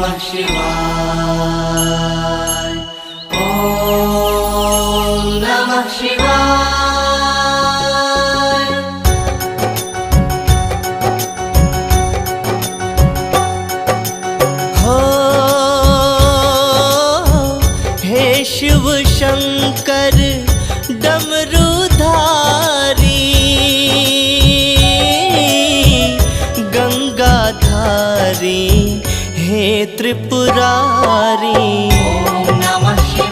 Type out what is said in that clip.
नमः शिवाय। ॐ नमः शिवाय। हो हे शिव शंकर डमरूधारी, गंगाधारी हे त्रिपुरारी। ॐ नमः शिवाय।